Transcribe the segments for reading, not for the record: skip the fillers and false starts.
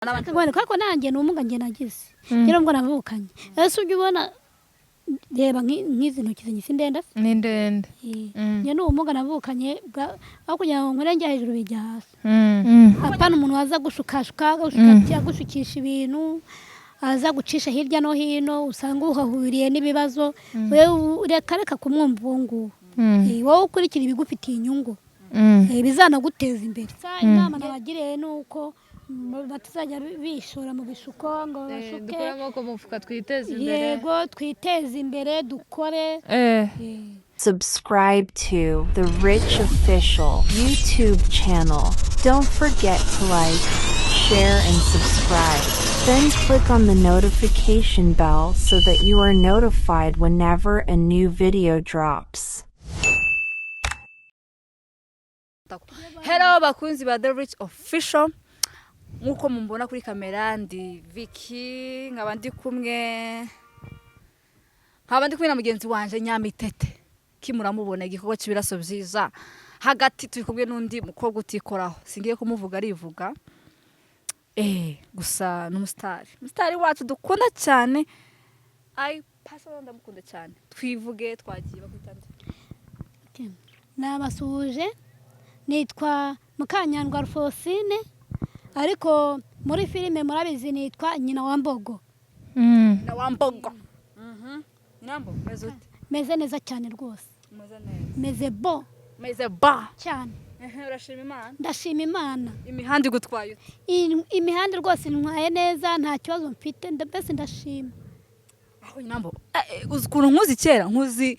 Akagwana kako nanjye n'umuga nge nagize rero mbwo navukanye ese ujye ubona reba nk'izi ntoki zingise ndenda ni ndende nge n'umuga navukanye aho kugira ngo nkore njya hejuru bijya hasi apana umuntu waza gushukashuka gushukisha ibintu aza gucisha hirya no hino usanga uhahuriye n'ibibazo wewe reka kumwumva uwo nguwo wowe ukurikira ibigufitiye inyungu bizanaguteza imbere inama nabagiriye nuko batazajya bishora mu bishuko ngo bashuke dukoramo ko mufuka twiteze imbere yego twiteze imbere dukore Subscribe to the Rich Official YouTube channel. Don't forget to like, share, and subscribe. Then click on the notification bell so that you are notified whenever a new video drops. Hello bakunzi ba The Rich Official. Nkuko mumbona kuri kamera ndi Vicky nkaba ndi kumwe na mugenzi wanje Nyamitete kimuramubona igikorwa cy'ibiraso byiza hagati turi kumwe n'undi mukobwa utikoraho singiye kumuvuga arivuga gusa n'umustar wacu dukunda cyane personally ndamukunda cyane twivuge twagiye bakwitanze nabasuje nitwa Mukanyandwa Alphonsine ariko muri filime murabizi nitwa nyina wa Mbogo na wa Mbogo Nambo meze neza cyane rwose meze cyane urashima Imana ndashima Imana imihanda igutwaye imihanda rwose ntwaye neza nta kibazo mfite mbese ndashima aho Nambo ukuntu nkuzi kera nkuzi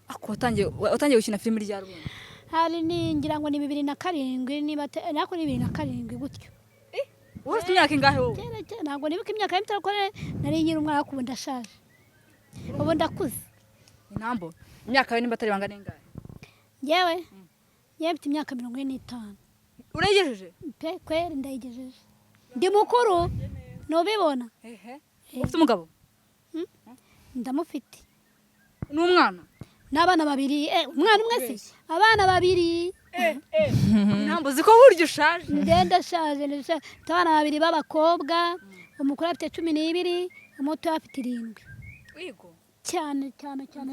akotangiye gukina filime rya Rubuga hari ningira ngo ni 2007 niba nako ni 2007 gutyo ufite imyaka ingahe wowe ntabwo nibuka imyaka y'imtara ko nari nyiri umwana ko ndashaje ubu ndakuze Nambo imyaka yawe nimba atari bangana ingahe yewe mfite imyaka 45 uregejeje pe kweri ndayigejeje ndi mukuru nubibona ufite umugabo ndamufite n'umwana n'abana babiri umwana umwe se abana babiri Nambo ziko buryo ushaje ndashaje abana babiri b'abakobwa umukuru afite 12 umuto afite 7 wigo cyane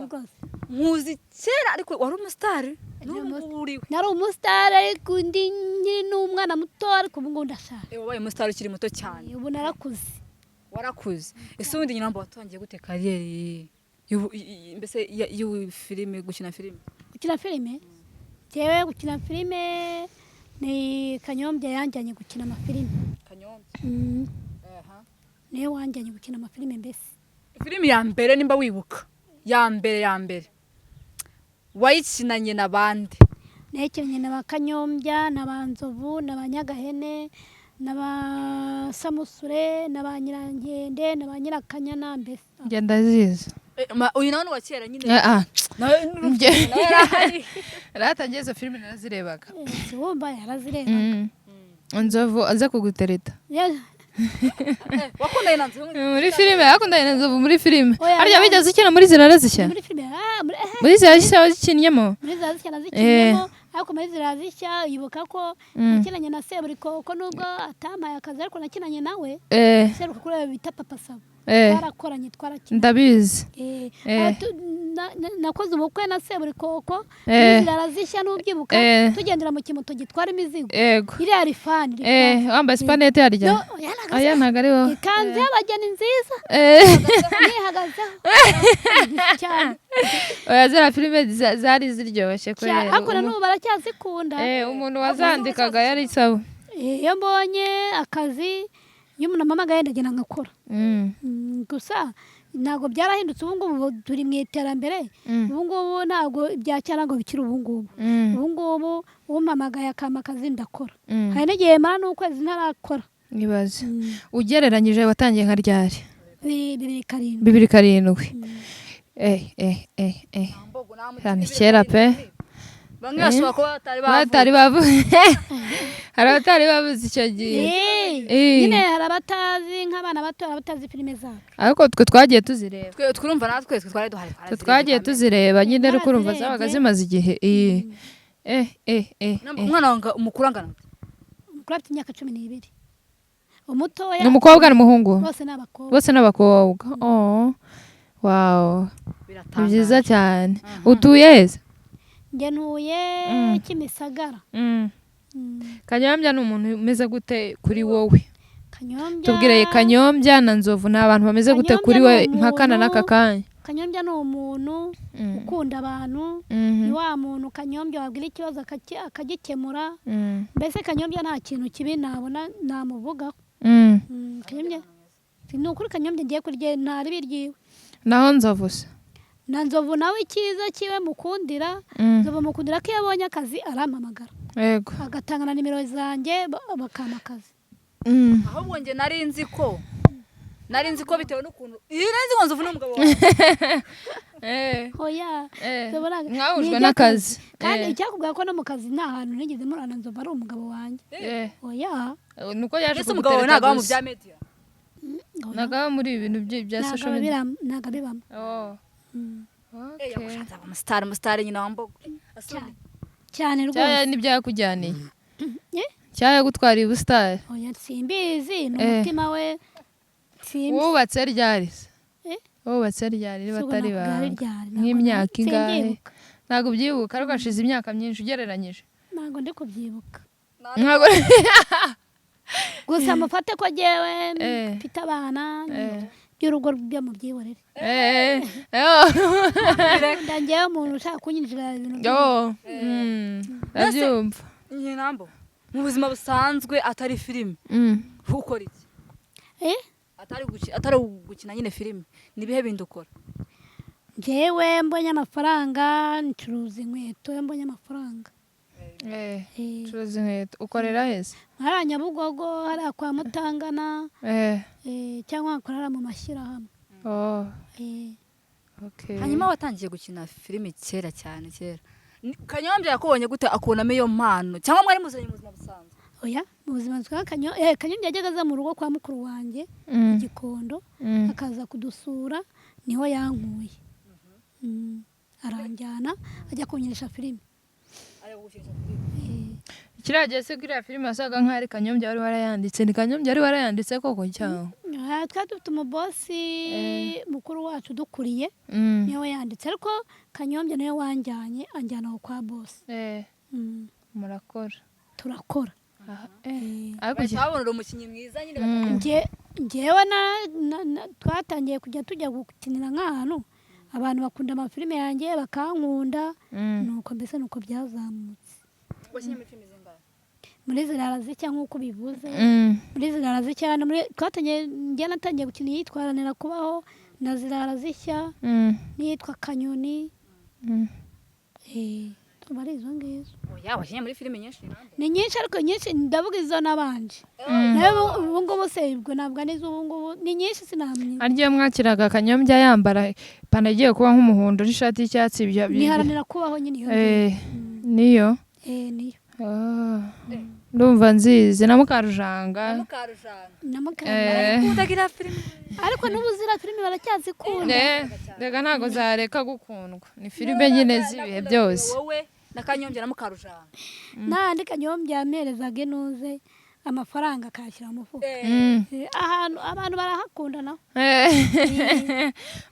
rwose muzi kera ariko wari umustar nari umustar ariko ndi nyiri n'umwana muto ariko ubu ngo ndashaje wabaye umustar ukiri muto cyane ubu narakuze warakuze ese ubundi Nambo watangiye gute kariyeri mbese filime gukina filime jewe gukina filime ni Kanyombya yanjanye gukina amafilime Kanyombya ne wanjanye gukina amafilime mbese filime ya mbere nimba wibuka ya mbere wayikinanye nabande nekenye na Kanyombya na Banzovu na Banyagahene na ba Samusure na ba Nyirankende na ba Nyirakanyana mbese ngenda ziza uyu nawe wa kera nyine ratangiye zo filime narazirebaga wumva yarazirebaga Nzovu aza kugutereta wakundanye na Nzovu muri filime yakundanye na Nzovu muri filime harya bigeze ukina muri zirazishya muri filime muri zirazishya wazikinyemo muri zirazishya nazikinyemo ariko muri zirazishya yibuka ko nakinanye na Seburikoko nubwo atamaye akazi ariko nakinanye nawe seruka kureba bita Papa Sabo twarakoranye twarakinanye ndabizi nakoze ubukwe na Seburikoko zirazishya n'ubyibuka tugendera mu kimoto gitwara imizigo iri arifani wambaye spanete harya aya ntago ari wowe ikanzu y'abageni nziza nihagazeho cyane oya zera filime zari ziryoshye ko ariko n'ubu baracyazikunda umuntu wazandikaga yari sawa iyo mbonye akazi iyo umuntu amamagaye ndagenda ngakora gusa ntabwo byarahindutse ubu ngubu turi mu iterambere ubu ngubu ntabwo byacyara ngo bikiri ubu ngubu umpamagaye akama akazi ndakora hari n'igihe mara n'ukwezi ntarakora nibaze ugereranyije watangiye nka ryari 2007 ni kera pe bamwe bashobora kuba batari hari abatari bavuze icyo gihe nyine hari abatazi nk'abana bato abatazi filime zabo ariko twe twagiye tuzireba twumva natwe twari duhari twagiye tuzireba nyine ariko urumva zabaga zimaze igihe umwana umukuru angana afite imyaka 12 umutoya ni umukobwa n'umuhungu bose n'abakobwa bose n'abakobwa wow ni byiza cyane utuye heza njye ntuye Kimisagara Kanyombya ni umuntu umeze gute kuri wowe Kanyombya tubwire Kanyombya na Nzovu ni abantu bameze gute kuri we mpakana n'aka kanya Kanyombya ni umuntu ukunda abantu ni wa muntu Kanyombya wabwira ikibazo akagikemura mbese Kanyombya nta kintu kibi nabona namuvugaho Kanyombya ni ukuri Kanyombya ngiye kurya ntari biryiwe naho Nzovu se na Nzovu nawe icyiza kiwe mukundira Nzovu mukundira ko iyo abonye akazi arampamagara yego agatanga na nimero zanjye bakampa akazi ahubwo njye nari nzi ko bitewe n'ukuntu nzi ngo Nzovu n'umugabo wawe oya mwahujwe n'akazi kandi icyakubwira ko no mu kazi nta hantu nigeze murana Nzovu ari umugabo wanjye oya nuko yaje ese umugabo wawe ntabwo aba mu bya media ntabwo aba muri ibintu bya social media ntabwo abibamo umusitari nyina wambogo cyane cyaya rwose n'ibyakujyaniye cyaya gutwara ubusitari oya simbizi ni umutima we wubatse ryari wubatse ryari batari banga nk'imyaka ingahe ntabwo ubyibuka ariko hashize imyaka myinshi ugereranyije ntabwo ndi kubyibuka ntabwo gusa mufate ko jyewe mfite abana by'urugo byo mu byihorere ndangeyeho umuntu ushaka kunyinjira ibintu ndabyumva nyinambo mu buzima busanzwe atari filime ukora iki atari gukina nyine filime ni ibihe bindi ukora njyewe mbonye amafaranga ncuruza inkweto mbonye amafaranga curuza inkweto ukorera heza hariya Nyabugogo hariya kwa Mutangana cyangwa hakorera mu mashyirahamwe hanyuma watangiye gukina filime kera cyane Kanyombya yakubonye gute akubonamo iyo mpano cyangwa mwari muzanye mu buzima busanzwe oya mu buzima bwa Kanyombya yajyaga aza mu rugo kwa mukuru wanjye mu Gikondo akaza kudusura niho yankuye aranjyana ajya kunyirisha filime kiriya gihe se kiriya filime wasaga nk'aho ari Kanyombya wari warayanditse ni Kanyombya wari warayanditse koko cyangwa twari dufite umubosi mukuru wacu dukuriye niwe yanditse ariko Kanyombya niwe wanjyanye anjyana aho kwa bosi murakora turakora babonera umukinnyi mwiza nyine njyewe twatangiye kujya tujya gukinira nk'ahantu abantu bakunda amafilime yanjye bakankunda nuko mbese nuko byazamutse muri Zirara Zishya nk'uko bivuze muri Zirara Zishya njye natangiye gukina iyitwaranira kubaho na Zirara Zishya n'iyitwa Kanyoni tuba ari izo ngizo wakinnye muri filime nyinshi ni nyinshi ariko nyinshi ndavuga izo nabanje nawe ubu ngubu se ubwo ntabwo n'izo ubu ngubu ni nyinshi sinamenya aryo mwakiraga Kanyombya yambara ipantaro igiye kuba nk'umuhondo n'ishati y'icyatsi niharanira kubaho nyine niyo niyo ndumva nzizi na Mukarujanga ukundagira filime ariko n'ubu ziriya filime baracyazikunda reka ntabwo zareka gukundwa ni filime nyine z'ibihe byose wowe na Kanyombya na Mukarujanga n'ahandi Kanyombya yamerezaga inuze amafaranga akayashyira mu mufuka ahantu abantu barahakunda naho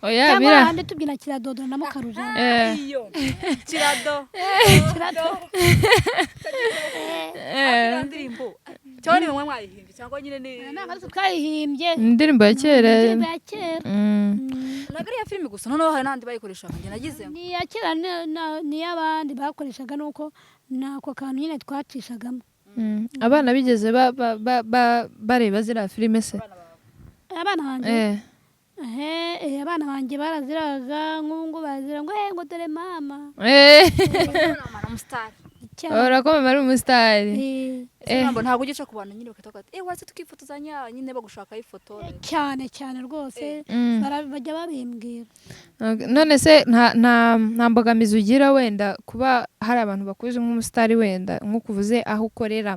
cyangwa ahandi tubyina Kiradodo na Mukarujanga Kirado indirimbo cyangwa ni mwe mwayihimbye cyangwa nyine ni ntabwo twayihimbye indirimbo ya kera ntabwo ari iya filime gusa noneho hari n'andi bayikoresha njye nagize ni iya kera n'iy'abandi bakoreshaga nuko nako kantu nyine twacishagamo abana bigeze bareba ziriya filime se abana banjye abana banjye baraziraga nk'ubu barazira ngo dore mama urakoma ari umusitari ntabwo ugica ku bantu nyine bakata waze tukifotozanya nyine bagushaka ifoto cyane rwose bajya babimbwira none se nta mbogamizi ugira wenda kuba hari abantu bakuze nk'umusitari wenda nk'uko uvuze aho ukorera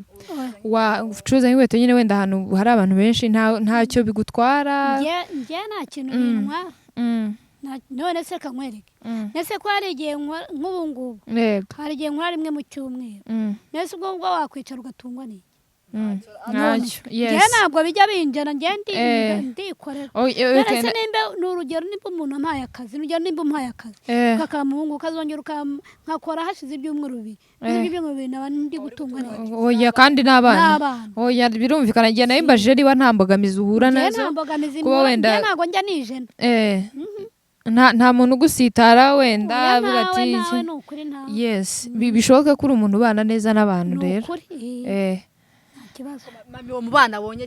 wacuruza nk'inkweto nyine wenda ahantu hari abantu benshi ntacyo bigutwara njye nta kintu bintwara none se kankwereke nese ko hari igihe nk'ubu ngubu hari igihe nkora rimwe mu cyumweru nese ubwo wakwicara ugatungwa n'iki ntacyo njye yes ntabwo bijya binjana njye ndikorera okay ese nimba ni urugero nimba umuntu ampaye akazi urugero nimba umpaye akazi ukakamuhungu ukazongera nkakora hashize ibyumweru bibiri naba ndi gutungwa neza oya kandi n'abana oya birumvikana njye nayo mbajije niba nta mbogamizi uhura nazo kuba wenda ntabwo njya nijena nta muntu ugusitara wenda avuga ati yes bishoboke ko uri umuntu ubana neza n'abantu rero mami wo mu bana abonye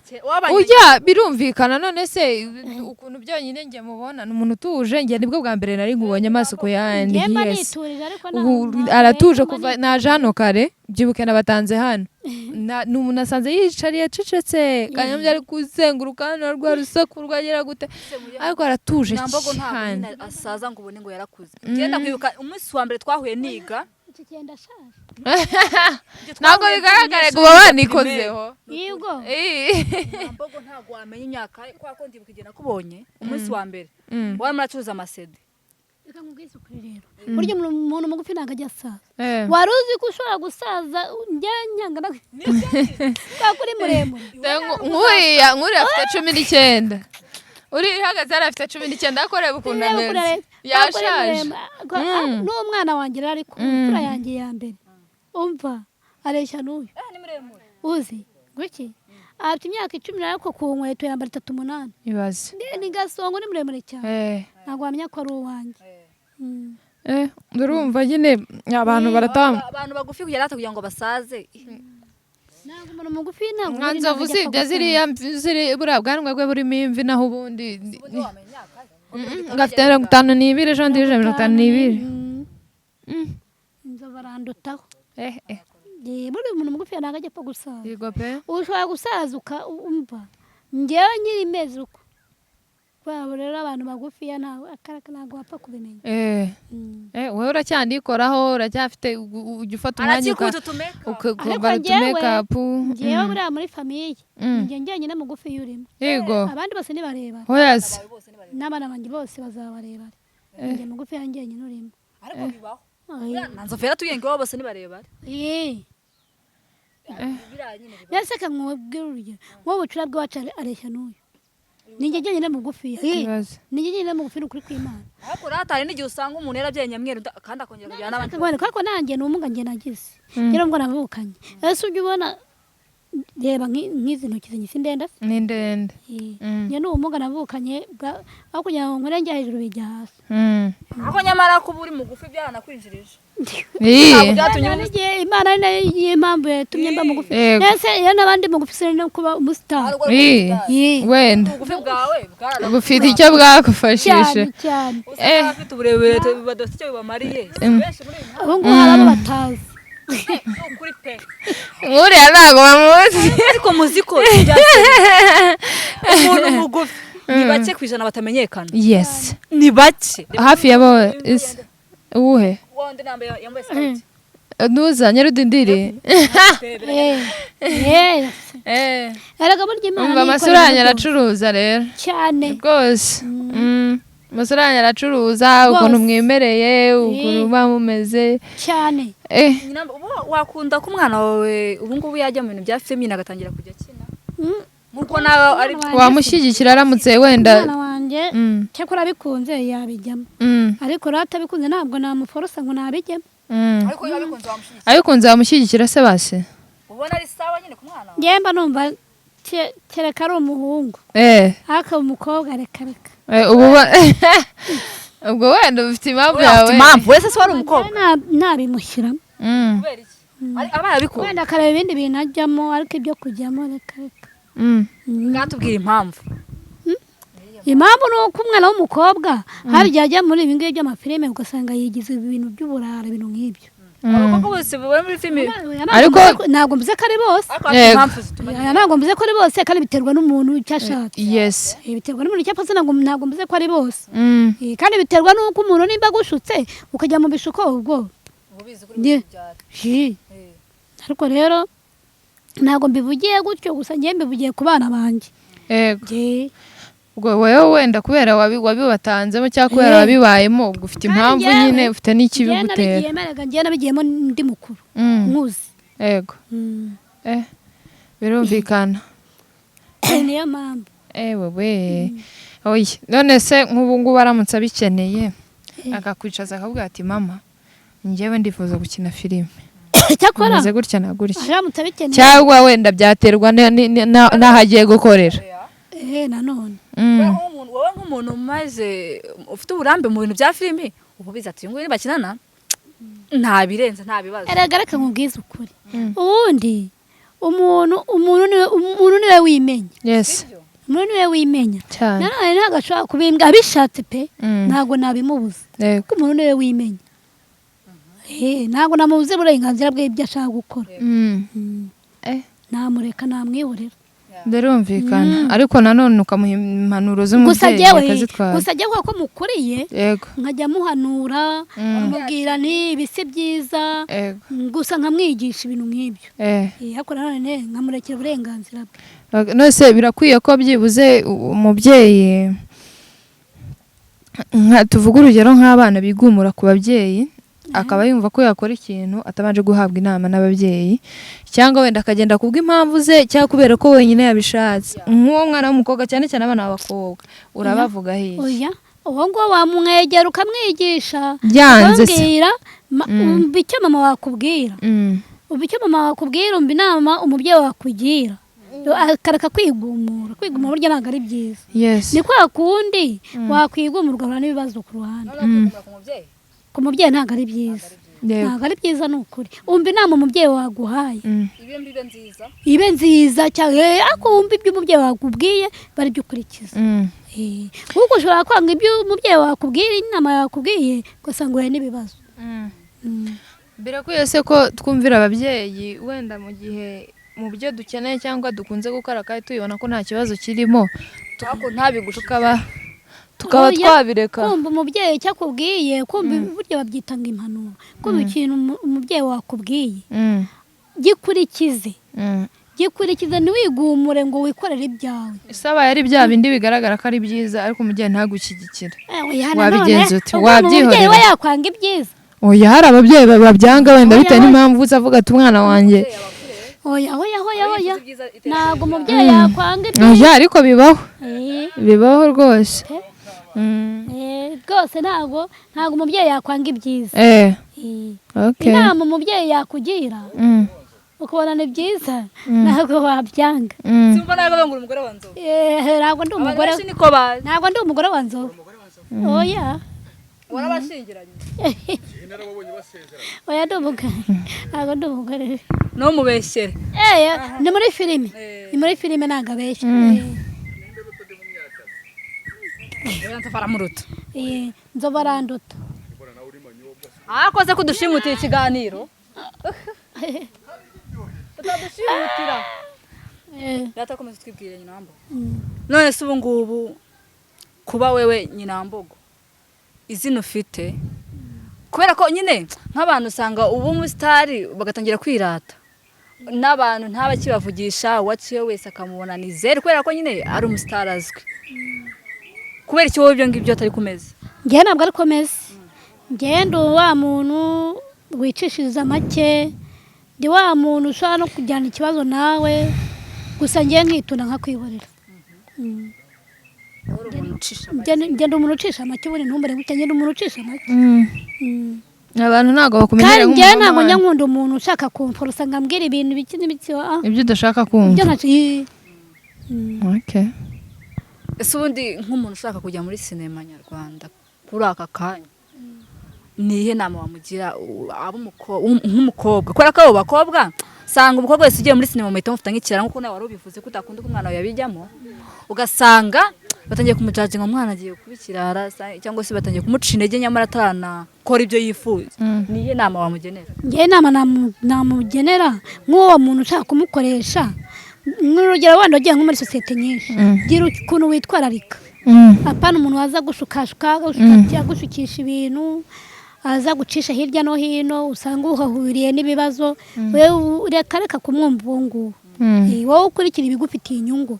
ujya birumvikana none se ukuntu byonyine njye mubona ni umuntu utuje njye nibwo bwa mbere nari nkubonye amaso ku yandi yes aratuje kuva naje hano kare byibuke nabatanze hano ni umuntu asanze yicariye acecetse kanyamya ari kuzenguruka hano rwa rusaku rwagera gute ariko aratuje cyane asaza ngo ubone ngo yarakuze ngenda kwibuka umunsi wa mbere twahuye niga ntabwo bigaragara ngo baba banikozeho yego mbogo ntabwo wamenya imyaka kwa ko ndibuka igihe nakubonye umunsi wa mbere wari muracuruza amasede reka nkubwise ukuri rero burya umuntu mugufi ntabwo ajya asaza wari uzi ko ushobora gusaza njye nyangana kwa kuri muremure nkuriya afite 19 uri hagaze yari afite 19 akoreba ukuntu ameze yashaje n'umwana wanjye rero ariko imfura yanjye ya mbere umva areshya n'uyu uzi guki afite imyaka 10 ariko ku nkweto yambara 38 ibaze ni gasongo ni muremure cyane ntabwo wamenya ko ari uwanjye urumva nyine abantu baratanga abantu bagufi kugira kugira ngo basaze ntabwo umuntu mugufi ntabwo nkanzovu usibye ziri buriya bwanwa bwe burimo imvi naho ubundi ngafite 52 ejo ndije 52 inzovu arandutaho buriya umuntu mugufi ntabwo ajya apfa gusaza ushobora gusaza umva njyewe nyiri imeze uko kwabo rero abantu bagufiya ntabwo wapfa kubimenya wowe uracyandikoraho uracyafite ujya ufata umwanya ukambara utumekapu njyewe buriya muri famiye njye njyenyine mugufi y'urimo yego abandi bose ni barebare hoyasi n'abana banjye bose bazaba barebare njye mugufi yanjye njyenyine urimo ariko bibaho nanzo fera tuyenga bose ni barebare mbese ka mwebwira urugero wowe ubucura bw'iwacu areshya n'uyu ninjye njyenyine mugufi ninjye njyenyine mugufi ni ukuri kw'Imana ariko ratari n'igihe usanga umuntu yarabyaye nyamweru kandi akongera kugira n'abandi kuko nanjye ni ubumuga njye nagize rero ngo navukanye ese ujya ubona reba nk'izi ntoki zinyise ndende ni ndende njye ni ubumuga navukanye aho kugira ngo nkore njya hejuru bijya hasi aho nyamara kuba uri mugufi byaranakwinjirije Imana ari nayo impamvu yatumye mba mugufi ndetse iyo n'abandi mugufi se no kuba umusitari wenda ubugufi bwawe bufite icyo bwagufashije cyane afite uburebure badafite icyo bibamariye ubu ngubu hari abo batazi ukuri pe nkuriya ntabwo bamuzi ariko muzi ko umuntu mugufi ni bake ku ijana batamenyekana yes ni bake hafi ya bose uwuhe wundi nambaye yambaye siketi nuza nyarudindiri erega burya Imana umva amasura yanyu aracuruza rero cyane rwose amasura yanyu aracuruza ukuntu mwemereye ukuntu muba mumeze cyane wakunda ko umwana wawe ubu ngubu yajya mu bintu bya filimi agatangira kujya akina nkuko nawe ari wamushyigikira aramutse wenda umwana wanjye cyakora abikunze yabijyamo ariko rero atabikunze ntabwo namuforosa ngo nabijyemo abikunze wamushyigikira se base ubona ari sawa nyine ku mwana wawe ngemba numva kereka ari umuhungu akaba umukobwa reka ubwo wenda ufite impamvu yawe wese se wari umukobwa nabimushyiramo kubera iki aba yabikunda wenda akareba ibindi bintu ajyamo ariko ibyo kujyamo reka ngatubwira impamvu impamvu ni uko umwana w'umukobwa hari igihe ajya muri ibi ngibi by'amafilime ugasanga yigize ibintu by'uburara ibintu nk'ibyo abakobwa bose bari muri filime ariko ntabwo mvuze ko ari bose ntabwo mvuze ko ari bose kandi biterwa n'umuntu icyo ashatse yes biterwa n'umuntu icyo apfa ntabwo mvuze ko ari bose kandi biterwa n'uko umuntu nimba agushutse ukajya mu bishuko ubwo ariko rero ntabwo mbivugiye gutyo gusa ngiye mbivugiye ku bana banjye ubwo wowe wenda kubera wabibatanzemo cyangwa kubera wabibayemo ubwo ufite impamvu nyine ufite n'ikibigutera ngiye nabigiyemo ndi mukuru nkuzi yego birumvikana niyo mpamvu we oya none se nk'ubu ngubu aramutse abikeneye akakwicaza akavuga ati mama njyewe ndifuza gukina filime cyakora maze gutya na gutya aramutse abikeneye cyangwa wenda byaterwa n'aho agiye gukorera nanone wowe nk'umuntu umaze ufite uburambe mu bintu bya filime ubu biza ati ngo bakinana nta birenze nta bibazo erega reka nkubwize ukuri ubundi umuntu niwe wimenya yes umuntu niwe wimenya cyane nanone ntabwo ashobora kubimbwa abishatse pe ntabwo nabimubuza kuko umuntu niwe wimenya ntabwo namubuze uburenganzira bw'ibyo ashaka gukora namureka namwihorera birumvikana ariko nanone ukamuha impanuro z'umubyeyi akazitwara gusa njyewe ko mukuriye yego nkajya muhanura mubwira ibi si byiza gusa nkamwigisha ibintu nk'ibyo ariko nanone nkamurekera uburenganzira bwe nose birakwiye ko byibuze umubyeyi tuvuga urugero nk'abana bigumura ku babyeyi akaba yumva ko yakora ikintu atabanje guhabwa inama n'ababyeyi cyangwa wenda akagenda kubw'impamvu ze cyangwa kubera ko wenyine yabishatse nk'uwo mwana w'umukobwa cyane cyane abana b'abakobwa urabavuga hirya oya uwo nguwo wamwegera ukamwigisha byanze se ukambwira umva icyo mama wakubwira umva inama umubyeyi wakugira akareka kwigumura burya ntabwo ari byiza ni kwa kundi wakwigumura ugahura n'ibibazo ku ruhande ku mubyeyi ntabwo ari byiza ntabwo ari byiza ni ukuri umva inama umubyeyi waguhaye ibe nziza cyane ariko wumva ibyo umubyeyi wakubwiye bari byo ukurikiza kuko ushobora kwanga ibyo umubyeyi wakubwira inama yakubwiye ugasanga uhuye n'ibibazo birakwiye se ko twumvira ababyeyi wenda mu gihe mu byo dukeneye cyangwa dukunze gukora kandi tubibona ko nta kibazo kirimo tukaba twabireka kumva umubyeyi icyo akubwiye kumva burya babyitanga impanuro kumva ikintu umubyeyi wakubwiye gikurikize ntiwigumure ngo wikorere ibyawe isaba yari bya bindi bigaragara ko ari byiza ariko umubyeyi ntagushyigikira wabigenza uti wabyihorera umubyeyi we yakwanga ibyiza oya hari ababyeyi babyanga wenda bitewe n'impamvu uzavuga ati umwana wanjye oya ntabwo umubyeyi yakwanga ibyiza ariko bibaho rwose rwose ntabwo umubyeyi yakwanga ibyiza inama umubyeyi yakugira ukabona ni byiza ntabwo wabyanga ntabwo ndi umugore wa nzovu oya oya ndi umugore no mubeshyere ni muri filime ntabwo abeshya nzoba aranduta akoze ko dushimutira ikiganiro tutadushimutira ratakomeza twibwire Nyinambogo none se ubu ngubu kuba wewe Nyinambogo izina ufite kubera ko nyine nk'abantu usanga ubu umusitari bagatangira kwirata n'abantu ntabakibavugisha uwaciye wese akamubona ni zero kubera ko nyine ari umusitari azwi kubera icyo wowe ibyo ngibyo atari kumeze njyewe ntabwo ari komeze njyewe ndi wa muntu wicishiriza make ndi wa muntu ushobora no kujyana ikibazo nawe gusa njyewe nkitunda nkakwihorera ngenda umuntu ucisha make ubundi ntumbere gutya ngenda umuntu ucisha make abantu ntabwo bakumenyera kandi njyewe ntabwo njya nkunda umuntu ushaka kumfora usanga ambwira ibintu biki n'ibiki ibyo udashaka kumva ese ubundi nk'umuntu ushaka kujya muri sinema nyarwanda kuri aka kanya nihe nama wamugira nk'umukobwa kubera ko abo bakobwa usanga umukobwa wese ugiye muri sinema muhita mufata nk'ikirara nk'uko nawe wari ubivuze ko utakunda ko umwana wawe yabijyamo ugasanga batangiye kumujaje ngo umwana agiye kuba ikirara cyangwa se batangiye kumuca intege nyamara ataranakora ibyo yifuza nihe nama wamugenera njyewe inama namugenera nk'uwo muntu ushaka kumukoresha nk'urugero wenda ugiye nko muri sosiyete nyinshi gira ukuntu witwararika apana umuntu waza gushukashuka agushukisha ibintu aza gucisha hirya no hino usanga uhahuriye n'ibibazo reka kumwumva uwo nguwo wowe ukurikira ibigufitiye inyungu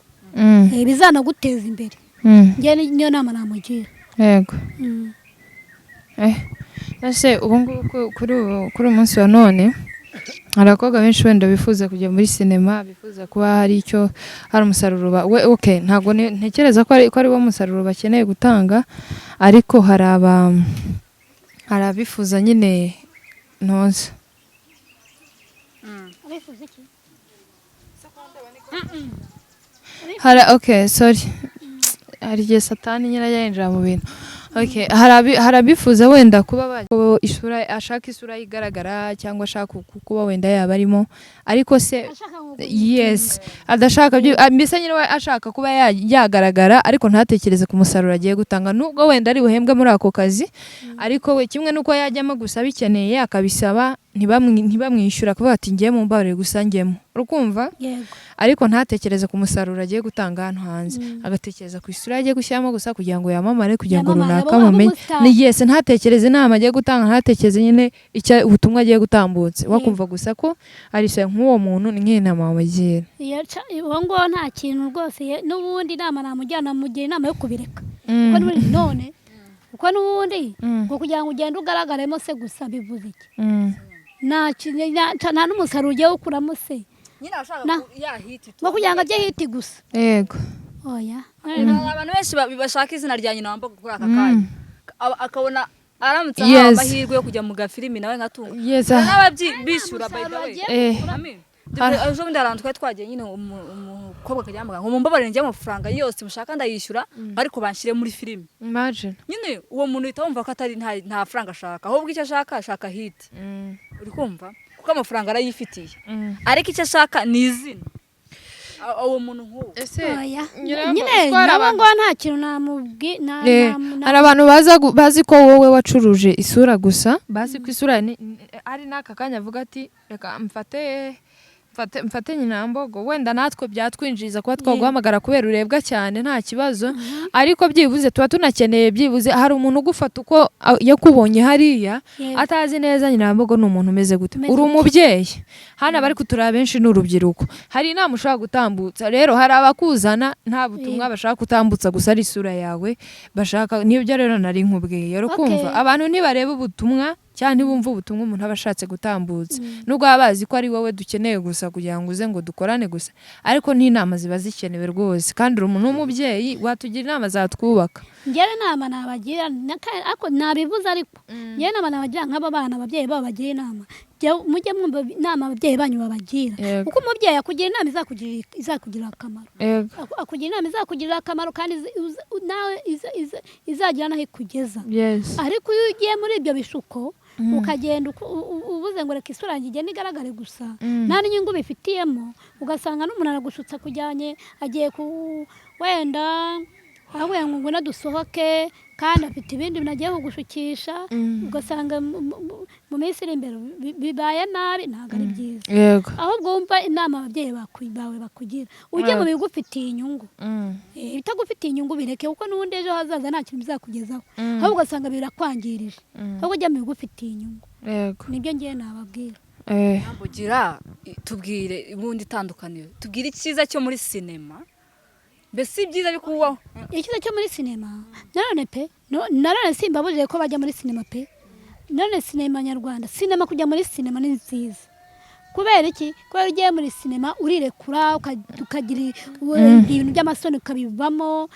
bizanaguteza imbere njyewe niyo nama namugira yego ese ubu ngubu kuri uyu munsi wa none hari abakobwa benshi wenda bifuza kujya muri sinema, bifuza kuba hari umusaruro okay, ntabwo ntekereza ko ari wo musaruro bakeneye gutanga, ariko hari abifuza nyine ntoza. Okay, sorry, hari igihe satani nyine yinjira mu bintu. Okay, hari abifuza wenda kuba ashaka isura igaragara cyangwa ashaka kuba wenda yaba arimo, ariko se yes adashaka mbese nyine ashaka kuba yagaragara ariko ntatekereze ku musaruro agiye gutanga, nubwo wenda ari buhembwe muri ako kazi, ariko we kimwe nuko yajyamo gusa bikeneye akabisaba ntibamwishyura kuvuga ati ngiye mu mbabarire gusa njyemo, urukumva, ariko ntatekereze ku musaruro agiye gutanga hano hanze, agatekereza ku isura agiye gushyiramo gusa kugira ngo yamamare, kugira ngo runaka mumenye. Ni yes, ntatekereze inama agiye gutanga, ntatekereze nyine ubutumwa agiye gutambutse, wakumva gusa ko ari se nk'uwo muntu ni nk'inama wamugira. Uwo ngo nta kintu rwose, n'ubundi inama namujyana mugira inama yo kubireka, kuko none kuko n'ubundi ngo kugira ngo ugende ugaragaremo se gusa bivuze iki? Nta n'umusaruro ugiye gukuramo se, ngo kugira ngo ajye hiti gusa. Yego, oya, abantu benshi bashaka izina rya nyina wambaga kuri aka kanya, akabona aramutse ahawe amahirwe yo kujya mu gafilimi nawe nkatunga, n'ababyishyura by the way. Ejo bundi hari ahantu twari twagiye nyine umukobwa akajya yambaga ngo mumbabarire njye amafaranga yose mushaka ndayishyura, ariko banshyire muri filimi. Imagine nyine uwo muntu uhita wumva ko atari nta faranga ashaka, ahubwo icyo ashaka hiti. Uri kumva kuko amafaranga arayifitiye, ariko icyo ashaka ni izina. Uwo muntu nk'uwo nyine nabo ngo nta kintu namubwira. Hari abantu bazi ko wowe wacuruje isura gusa, bazi ko isura ari n'aka kanya avuga ati reka mfate nyina mbogo, wenda natwe byatwinjiriza kuba twaguhamagara kubera urebwa cyane nta kibazo, ariko byibuze tuba tunakeneye byibuze hari umuntu ugufata uko yakubonye hariya atazi neza nyina mbogo ni umuntu umeze gute. Uri umubyeyi hano, bari kuturaba benshi n'urubyiruko, hari inama ushaka gutambutsa, rero hari abakuzana nta butumwa bashaka gutambutsa gusa ari isura yawe bashaka, nibyo rero nari nkubwiye, urukumva abantu ntibareba ubutumwa cyane ntibumva ubutumwa umuntu aba ashatse gutambutsa, nubwo baba bazi ko ari wowe dukeneye gusa kugira ngo uze ngo dukorane gusa, ariko n'inama ziba zikenewe rwose, kandi uri umuntu w'umubyeyi watugira inama zatwubaka. Njyewe inama nabagira, ariko nabivuze, ariko njyewe inama nabagira nk'aba bana ababyeyi babo bagira inama, mujye mwumva inama ababyeyi banyu babagira, kuko umubyeyi akugira inama izakugirira akamaro, akugira inama izakugirira akamaro kandi nawe izagira n'aho ikugeza. Ariko iyo ugiye muri ibyo bishuko ukagenda ubuze ngo reka isura yanjye igende igaragare gusa, nta n'inyungu bifitiyemo, ugasanga n'umuntu aragushutsa kujyanye agiye wenda ahuye ngo ngwino dusohoke kandi afite ibindi bintu agiye kugushukisha, ugasanga mu minsi iri imbere bibaye nabi, ntabwo ari byiza. Ahubwo wumva inama ababyeyi bawe bakugira, ujye mu bigufitiye inyungu, bitagufitiye inyungu bireke, kuko n'ubundi ejo hazaza nta kintu bizakugezaho, ahubwo ugasanga birakwangirije, ahubwo ujya mu bigufitiye inyungu. Nibyo ngiye nababwira. Bugira tubwire ubundi itandukaniro, tubwire icyiza cyo muri sinema, mbese ibyiza bikubaho. Icyiza cyo muri sinema nanone simbabujije ko bajya muri sinema pe, none sinema nyarwanda, sinema kujya muri sinema ni nziza. Kubera iki? Kubera ugiye muri sinema urirekura, ukagira ibintu by'amasoni ukabivamo,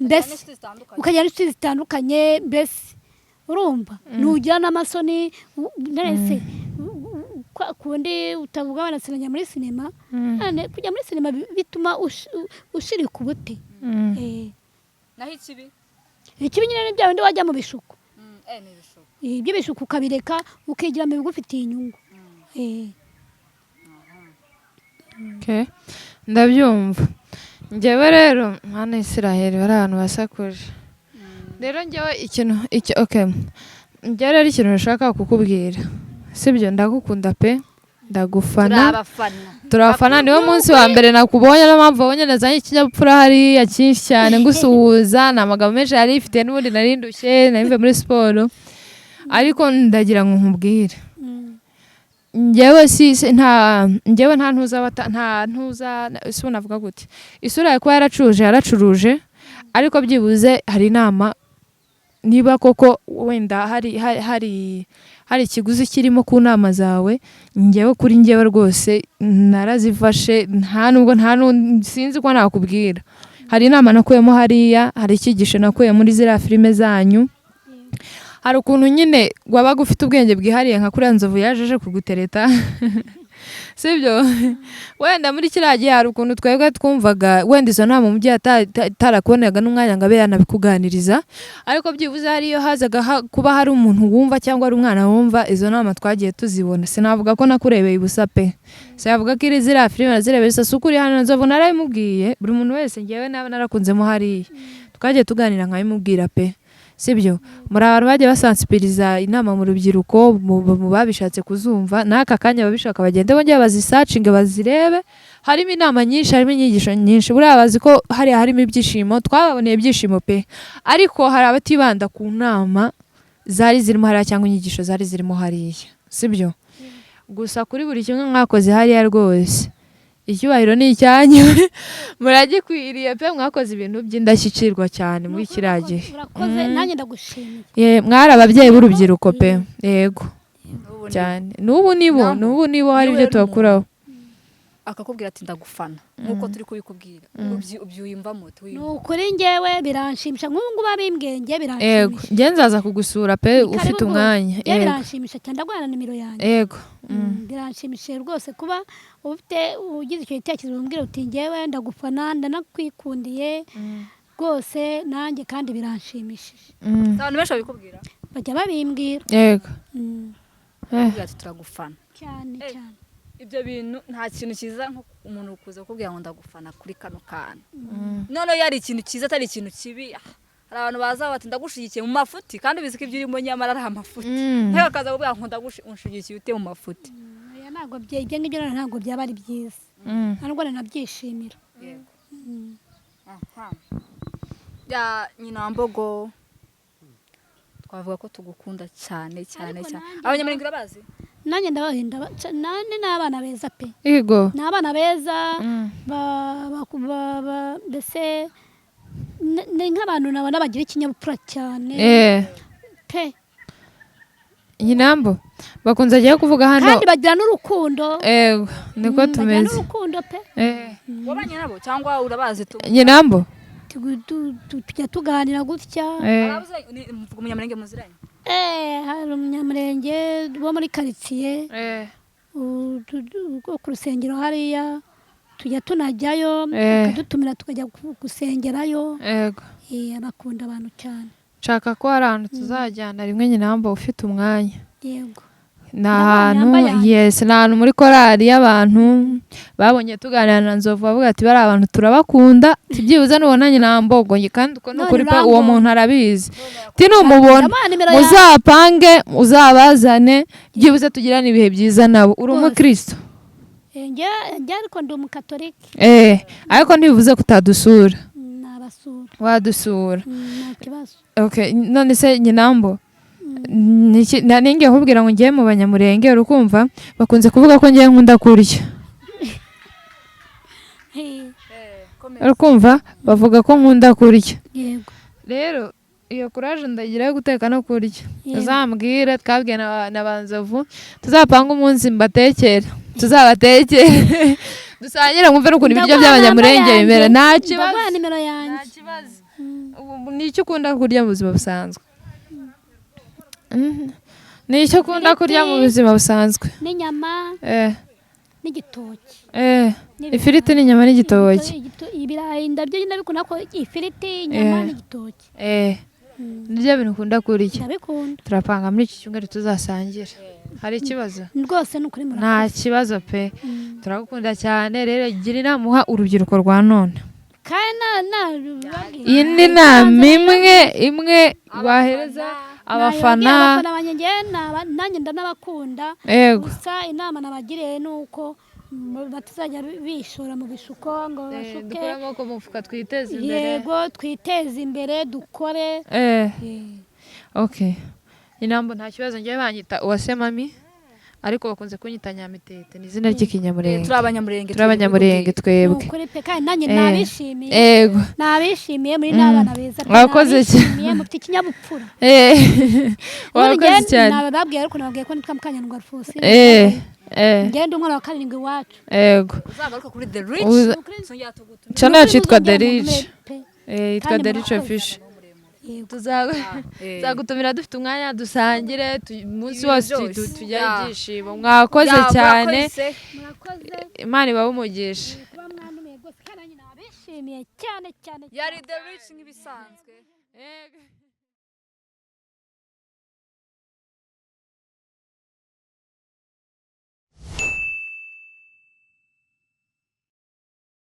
mbese ukagira n'inshuti zitandukanye, mbese urumva nugira n'amasoni nese kundi utavuga banasinanya muri sinema. Kujya muri sinema bituma ushirika ubute. Naho ikibi nyine ni bya bindi wajya mu bishuko, ibyo bishuko ukabireka ukigira mu bigufitiye inyungu. Ndabyumva. Njyewe rero mwana Israel bari ahantu basakuje, rero njyewe njyewe rero ikintu nashaka kukubwira, sibyo, ndagukunda pe, ndagufana, turabafana. Niwo munsi wa mbere nakubonye, niyo mpamvu wabonye nazanye ikinyabupfura hariya cyinshi cyane ngusuhuza, ni amagambo menshi yari ifite, n'ubundi narindushye narimve muri siporo, ariko ndagira ngo nkubwire, njyewe nta ntuza isi navuga gute, isura yawe kuba yaracuruje, ariko byibuze hari inama, niba koko wenda hari hari ikiguzi kirimo ku nama zawe, njyewe kuri njyewe rwose narazifashe, sinzi ko nakubwira. Hari inama nakuyemo hariya, hari icyigisho nakuye muri ziriya filime zanyu. Hari ukuntu nyine wabaga ufite ubwenge bwihariye nka kuriya Nzovu yajeje kugutereta sibyo? Wenda muri kiriya gihe hari ukuntu twebwe twumvaga wenda izo nama umubyeyi atarakubonaga n'umwanya ngo abe yanabikuganiriza, ariko byibuze hariyo hazaga kuba hari umuntu wumva cyangwa ari umwana wumva, izo nama twagiye tuzibona. Sinavuga ko nakurebeye ubusa pe, sinavuga ko iri ziriya filime nazirebeye gusa, si ukuri hano Nzovu narabimubwiye, buri muntu wese njyewe naba narakunzemo hariya twagiye tuganira nkabimubwira pe, sibyo? Muri abantu bagiye basansipiriza inama mu rubyiruko, mu babishatse kuzumva, n'aka kanya babishaka bagende bongera bazisacinge bazirebe. Harimo inama nyinshi, harimo inyigisho nyinshi, buriya bazi ko harimo ibyishimo, twababoneye ibyishimo pe, ariko hari abatibanda ku nama zari zirimo hariya cyangwa inyigisho zari zirimo hariya, sibyo? Gusa kuri buri kimwe mwakoze hariya rwose icyubahiro ni icyanyu muragikwiriye pe, mwakoze ibintu by'indashyikirwa cyane muri kiriya gihe. Urakoze, nanjye ndagushimiye. Mwari ababyeyi b'urubyiruko pe, yego cyane. N'ubu nibo hari ibyo tubakuraho. Akakubwira ati ndagufana nk'uko turi kubikubwira, ubyuyumvamo. Ni ukuri njyewe biranshimisha, nk'ubu ngubu abimbwenge biranshimisha. Yego, njye nzaza kugusura pe ufite umwanya. Yego, biranshimisha cyane, ndaguhana nimero yanjye. Yego, biranshimishije rwose kuba ugize icyo gitekerezo umbwira uti njyewe ndagufana, ndanakwikundiye rwose nanjye, kandi biranshimishije. Abantu benshi babikubwira, bajya babimbwira. Yego, ati turagufana cyane cyane. Ibyo bintu nta kintu cyiza nko umuntu kuza kukubwira ngo ndagufana kuri kano kana. Noneho yari ikintu cyiza atari ikintu kibi. Hari abantu baza bati ndagushigikiye mu mafuti, kandi bizi ko ibyo urimo nyamara ari amafuti. Ntayo kaza kubwira ngo ndagushigikiye ute mu mafuti. Ntabwo ibyo ngibyo ntabwo byaba ari byiza, ntabwo nabyishimira. Ya nyina Mbogo, twavuga ko tugukunda cyane cyane cyane. Abanyamurenge urabazi? Nanjye ndabahinda, nani n'abana beza pe. Yego, n'abana beza, mbese ni nk'abantu nabona bagira ikinyabupfura cyane pe. Nyinambo bakunze agiye kuvuga hano, kandi bagira n'urukundo. Yego, niko tumeze. Bagira n'urukundo pe. Wabanye nabo cyangwa urabazi tu? Nyinambo tujya tuganira gutya. Mvuga umunyamurenge muziranye? Hari umunyamurenge wo muri karitsiye, ku rusengero hariya tujya tunajyayo, tukadutumira tukajya gusengerayo. Bakunda abantu cyane. Nshaka ko hari ahantu tuzajyana rimwe Nyinambo ufite umwanya. Yego, ni ahantu muri korali y'abantu babonye tuganira na Nzovu, bavuga ati bari abantu turabakunda, byibuze nubona Nyinambo kandi uko nukuri pe uwo muntu arabizi, numubona muzapange uzabazane, byibuze tugirane ibihe byiza nabo. Uri umukristo? njye ariko ndi umukatolika. Ariko ntibivuze kutadusura. Nabasura. Wadusura. Nta kibazo. Okay, none se Nyinambo, ninge nkubwira ngo ngiye mu Banyamurenge, urukumva bakunze kuvuga ko ngiye nkunda kurya. Urukumva bavuga ko nkunda kurya. Yego. Rero iyo courage ndagira yo guteka no kurya. Uzambwire, twabwiye na Banzovu tuzapanga umunsi mbatekera, tuzabatekera dusangire mwumve n'ukuntu ibiryo by'Abanyamurenge bimera. Nta kibazo. Ni icyo ukunda kurya mu buzima busanzwe? Ni icyo ukunda kurya mu buzima busanzwe? N'inyama n'igitoki. Ifiriti n'inyama n'igitoki. Ibirayi ndabikunda ko ifiriti, inyama n'igitoki. Nibyo bintu ukunda kurya? Ndabikunda. Turapanga muri iki cyumweru tuzasangira. Hari ikibazo? Rwose ni ukuri murakoze. Nta kibazo pe. Turagukunda cyane. Rero gira inama uha urubyiruko rwa none. Iyi ni inama imwe wahereza abafana. Nanjye ndanabakunda. Gusa inama nabagiriye ni uko batazajya bishora mu bishuko ngo bashuke. Dukore amaboko mu mufuka twiteze imbere. Yego, twiteze imbere, dukore. Okay. Nyinambo nta kibazo, ngiye banyita Uwase Mami. ariko bakunze kunyita Nyamitete ni izina ry'ikinyamurenge turi abanyamurenge twebwe ukuri pe kandi nanjye nabishimiye yego nabishimiye muri n'abana beza wakoze cyane mufite ikinyabupfura wakoze cyane nababwiye ariko nababwiye ko nitwa Mukanyandwa Alphonse ngende umwana wa karindwi iwacu yego uzagaruka kuri The Rich channel yacu yitwa The Rich yitwa The Rich Official tuzagutumira dufite umwanya dusangire umunsi wose tujya ibyishimo mwakoze cyane Imana ibahe umugisha kuba mwandumiye rwose kandi nanjye nabishimiye cyane yari The Rich nk'ibisanzwe